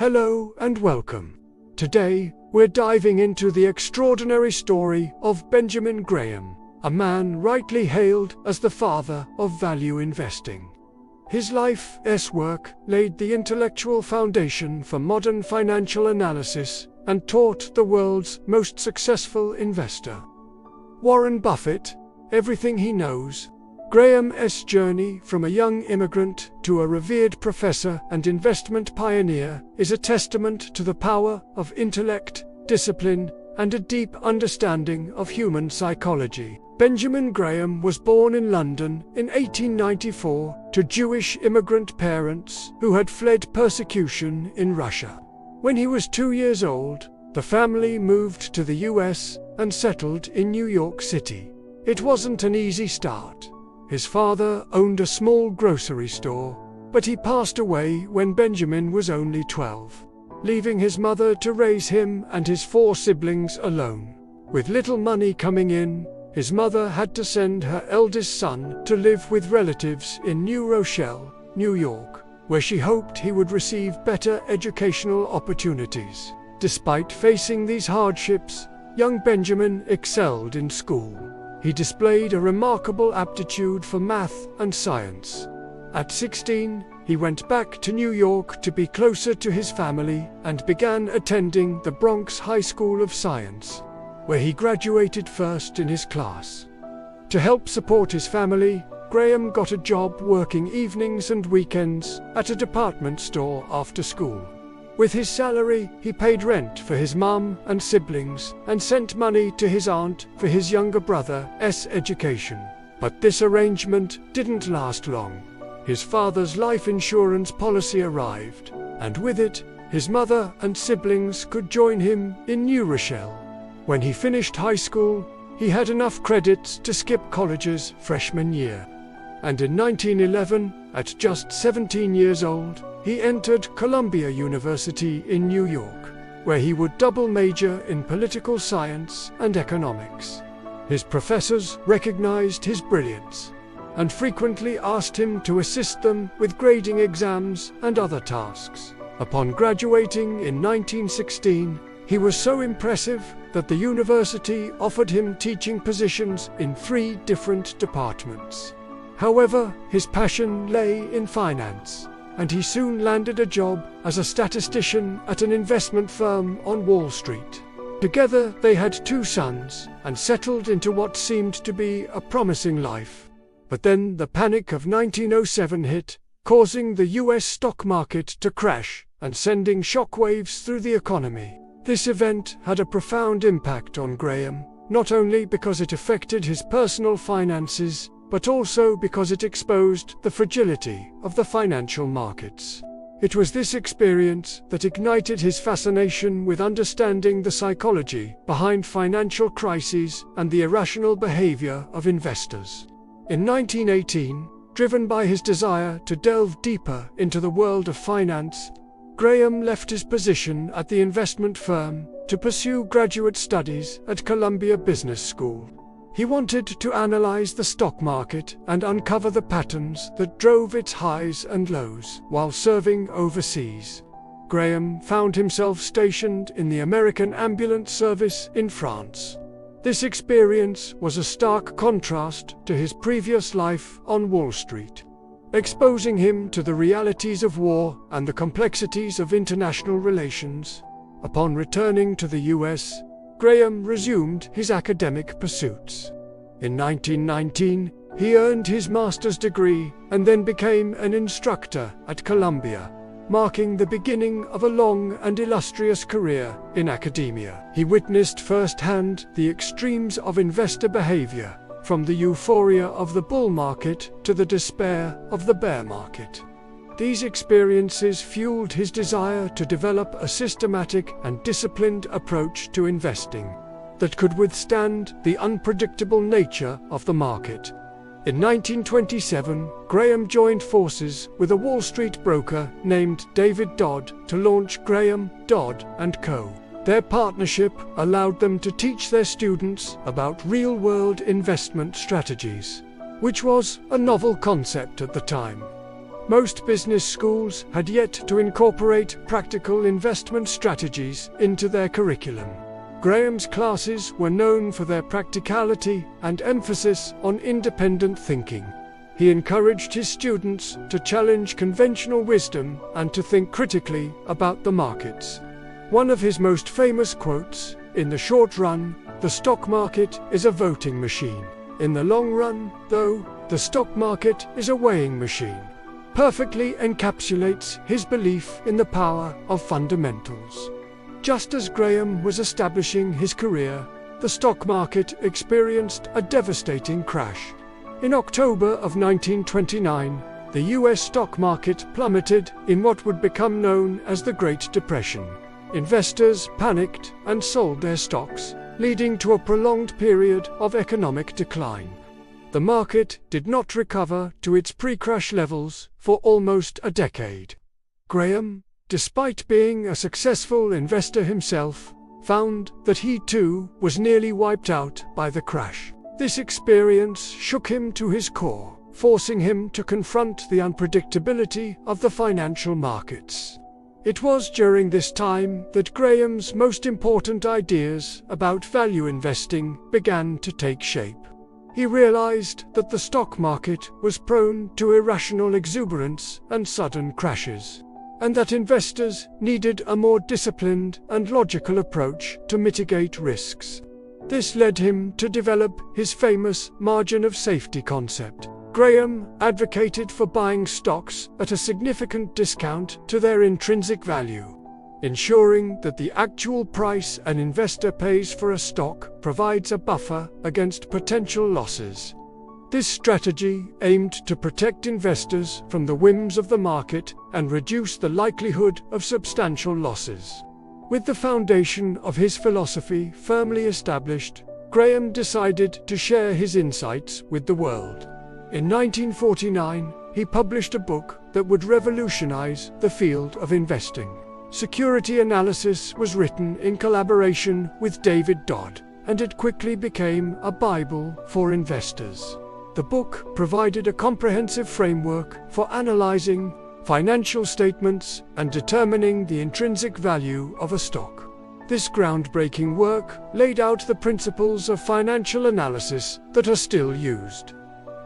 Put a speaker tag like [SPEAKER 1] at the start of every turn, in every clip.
[SPEAKER 1] Hello and welcome. Today, we're diving into the extraordinary story of Benjamin Graham, a man rightly hailed as the father of value investing. His life's work laid the intellectual foundation for modern financial analysis and taught the world's most successful investor. Warren Buffett, everything he knows. Graham's journey from a young immigrant to a revered professor and investment pioneer is a testament to the power of intellect, discipline, and a deep understanding of human psychology. Benjamin Graham was born in London in 1894 to Jewish immigrant parents who had fled persecution in Russia. When he was 2 years old, the family moved to the US and settled in New York City. It wasn't an easy start. His father owned a small grocery store, but he passed away when Benjamin was only 12, leaving his mother to raise him and his 4 siblings alone. With little money coming in, his mother had to send her eldest son to live with relatives in New Rochelle, New York, where she hoped he would receive better educational opportunities. Despite facing these hardships, young Benjamin excelled in school. He displayed a remarkable aptitude for math and science. At 16, he went back to New York to be closer to his family and began attending the Bronx High School of Science, where he graduated first in his class. To help support his family, Graham got a job working evenings and weekends at a department store after school. With his salary, he paid rent for his mum and siblings and sent money to his aunt for his younger brother's education. But this arrangement didn't last long. His father's life insurance policy arrived, and with it, his mother and siblings could join him in New Rochelle. When he finished high school, he had enough credits to skip college's freshman year. And in 1911, at just 17 years old, he entered Columbia University in New York, where he would double major in political science and economics. His professors recognized his brilliance and frequently asked him to assist them with grading exams and other tasks. Upon graduating in 1916, he was so impressive that the university offered him teaching positions in 3 different departments. However, his passion lay in finance, and he soon landed a job as a statistician at an investment firm on Wall Street. Together, they had 2 sons and settled into what seemed to be a promising life. But then the panic of 1907 hit, causing the US stock market to crash and sending shockwaves through the economy. This event had a profound impact on Graham, not only because it affected his personal finances, but also because it exposed the fragility of the financial markets. It was this experience that ignited his fascination with understanding the psychology behind financial crises and the irrational behavior of investors. In 1918, driven by his desire to delve deeper into the world of finance, Graham left his position at the investment firm to pursue graduate studies at Columbia Business School. He wanted to analyze the stock market and uncover the patterns that drove its highs and lows while serving overseas. Graham found himself stationed in the American Ambulance Service in France. This experience was a stark contrast to his previous life on Wall Street, exposing him to the realities of war and the complexities of international relations. Upon returning to the US, Graham resumed his academic pursuits. In 1919, he earned his master's degree and then became an instructor at Columbia, marking the beginning of a long and illustrious career in academia. He witnessed firsthand the extremes of investor behavior, from the euphoria of the bull market to the despair of the bear market. These experiences fueled his desire to develop a systematic and disciplined approach to investing that could withstand the unpredictable nature of the market. In 1927, Graham joined forces with a Wall Street broker named David Dodd to launch Graham, Dodd & Co. Their partnership allowed them to teach their students about real-world investment strategies, which was a novel concept at the time. Most business schools had yet to incorporate practical investment strategies into their curriculum. Graham's classes were known for their practicality and emphasis on independent thinking. He encouraged his students to challenge conventional wisdom and to think critically about the markets. One of his most famous quotes, "In the short run, the stock market is a voting machine. In the long run, though, the stock market is a weighing machine," perfectly encapsulates his belief in the power of fundamentals. Just as Graham was establishing his career, the stock market experienced a devastating crash. In October of 1929, the US stock market plummeted in what would become known as the Great Depression. Investors panicked and sold their stocks, leading to a prolonged period of economic decline. The market did not recover to its pre-crash levels for almost a decade. Graham, despite being a successful investor himself, found that he too was nearly wiped out by the crash. This experience shook him to his core, forcing him to confront the unpredictability of the financial markets. It was during this time that Graham's most important ideas about value investing began to take shape. He realized that the stock market was prone to irrational exuberance and sudden crashes, and that investors needed a more disciplined and logical approach to mitigate risks. This led him to develop his famous margin of safety concept. Graham advocated for buying stocks at a significant discount to their intrinsic value, ensuring that the actual price an investor pays for a stock provides a buffer against potential losses. This strategy aimed to protect investors from the whims of the market and reduce the likelihood of substantial losses. With the foundation of his philosophy firmly established, Graham decided to share his insights with the world. In 1949, he published a book that would revolutionize the field of investing. Security Analysis was written in collaboration with David Dodd, and it quickly became a Bible for investors. The book provided a comprehensive framework for analyzing financial statements and determining the intrinsic value of a stock. This groundbreaking work laid out the principles of financial analysis that are still used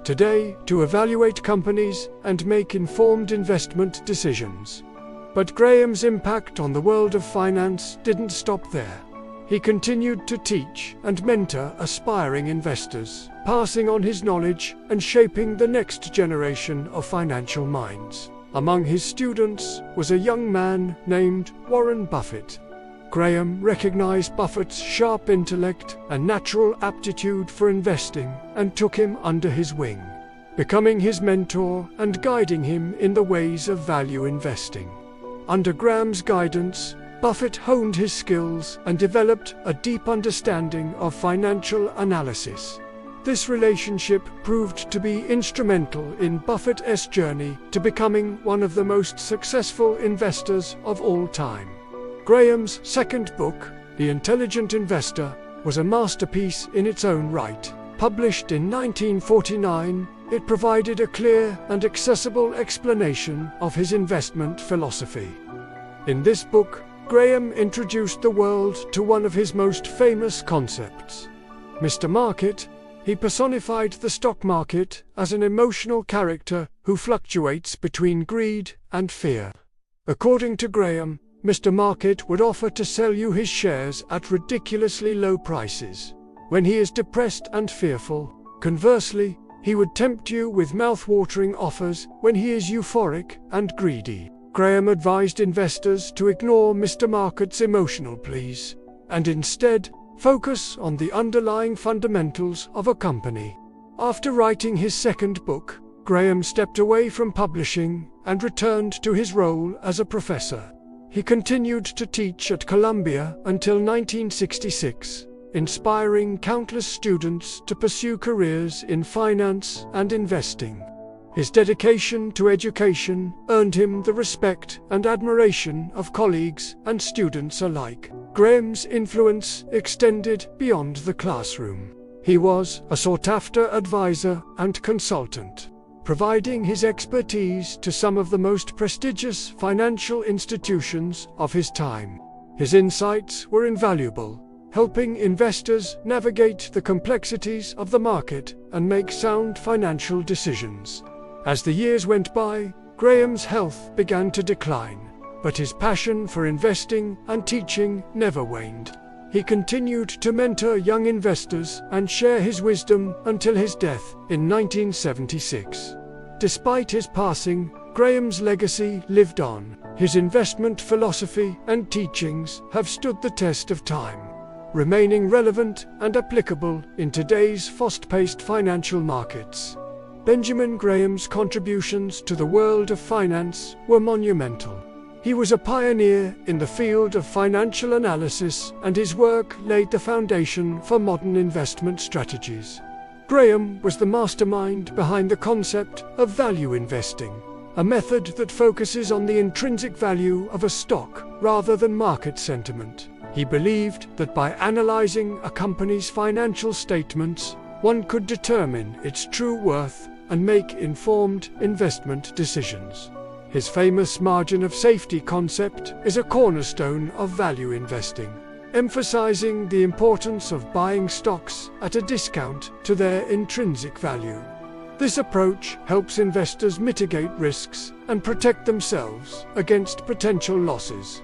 [SPEAKER 1] today to evaluate companies and make informed investment decisions. But Graham's impact on the world of finance didn't stop there. He continued to teach and mentor aspiring investors, passing on his knowledge and shaping the next generation of financial minds. Among his students was a young man named Warren Buffett. Graham recognized Buffett's sharp intellect and natural aptitude for investing and took him under his wing, becoming his mentor and guiding him in the ways of value investing. Under Graham's guidance, Buffett honed his skills and developed a deep understanding of financial analysis. This relationship proved to be instrumental in Buffett's journey to becoming one of the most successful investors of all time. Graham's second book, The Intelligent Investor, was a masterpiece in its own right. Published in 1949, it provided a clear and accessible explanation of his investment philosophy. In this book, Graham introduced the world to one of his most famous concepts, Mr. Market. He personified the stock market as an emotional character who fluctuates between greed and fear. According to Graham, Mr. Market would offer to sell you his shares at ridiculously low prices when he is depressed and fearful. Conversely, he would tempt you with mouth-watering offers when he is euphoric and greedy. Graham advised investors to ignore Mr. Market's emotional pleas and instead focus on the underlying fundamentals of a company. After writing his second book, Graham stepped away from publishing and returned to his role as a professor. He continued to teach at Columbia until 1966, inspiring countless students to pursue careers in finance and investing. His dedication to education earned him the respect and admiration of colleagues and students alike. Graham's influence extended beyond the classroom. He was a sought-after advisor and consultant, providing his expertise to some of the most prestigious financial institutions of his time. His insights were invaluable, helping investors navigate the complexities of the market and make sound financial decisions. As the years went by, Graham's health began to decline, but his passion for investing and teaching never waned. He continued to mentor young investors and share his wisdom until his death in 1976. Despite his passing, Graham's legacy lived on. His investment philosophy and teachings have stood the test of time, remaining relevant and applicable in today's fast-paced financial markets. Benjamin Graham's contributions to the world of finance were monumental. He was a pioneer in the field of financial analysis, and his work laid the foundation for modern investment strategies. Graham was the mastermind behind the concept of value investing, a method that focuses on the intrinsic value of a stock rather than market sentiment. He believed that by analyzing a company's financial statements, one could determine its true worth and make informed investment decisions. His famous margin of safety concept is a cornerstone of value investing, emphasizing the importance of buying stocks at a discount to their intrinsic value. This approach helps investors mitigate risks and protect themselves against potential losses.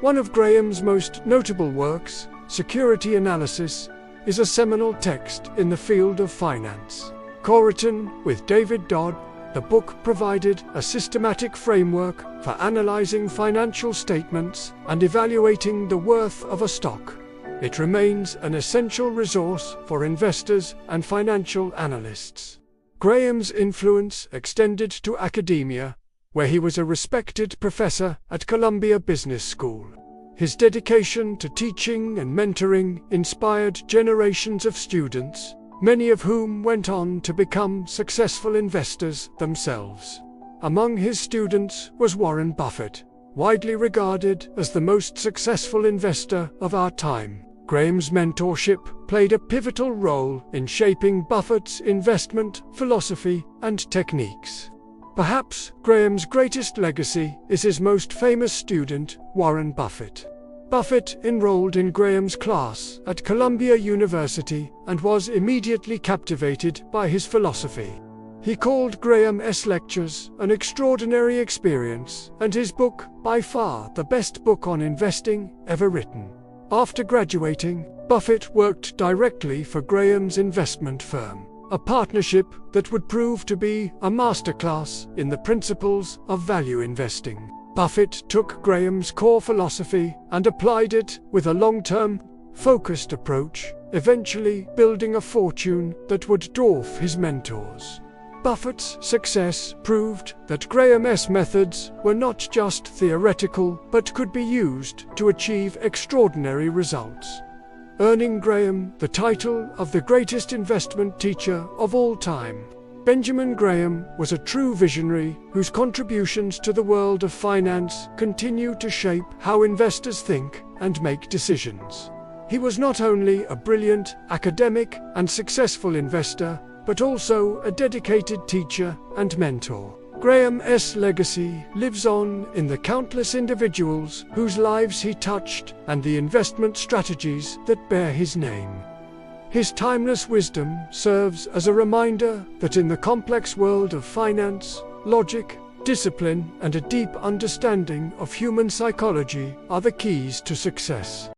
[SPEAKER 1] One of Graham's most notable works, Security Analysis, is a seminal text in the field of finance. Co-written with David Dodd, the book provided a systematic framework for analyzing financial statements and evaluating the worth of a stock. It remains an essential resource for investors and financial analysts. Graham's influence extended to academia, where he was a respected professor at Columbia Business School. His dedication to teaching and mentoring inspired generations of students, many of whom went on to become successful investors themselves. Among his students was Warren Buffett, widely regarded as the most successful investor of our time. Graham's mentorship played a pivotal role in shaping Buffett's investment philosophy and techniques. Perhaps Graham's greatest legacy is his most famous student, Warren Buffett. Buffett enrolled in Graham's class at Columbia University and was immediately captivated by his philosophy. He called Graham's lectures an extraordinary experience, and his book by far the best book on investing ever written. After graduating, Buffett worked directly for Graham's investment firm, a partnership that would prove to be a masterclass in the principles of value investing. Buffett took Graham's core philosophy and applied it with a long-term, focused approach, eventually building a fortune that would dwarf his mentors. Buffett's success proved that Graham's methods were not just theoretical but could be used to achieve extraordinary results, earning Graham the title of the greatest investment teacher of all time. Benjamin Graham was a true visionary whose contributions to the world of finance continue to shape how investors think and make decisions. He was not only a brilliant academic and successful investor, but also a dedicated teacher and mentor. Graham's legacy lives on in the countless individuals whose lives he touched and the investment strategies that bear his name. His timeless wisdom serves as a reminder that in the complex world of finance, logic, discipline, and a deep understanding of human psychology are the keys to success.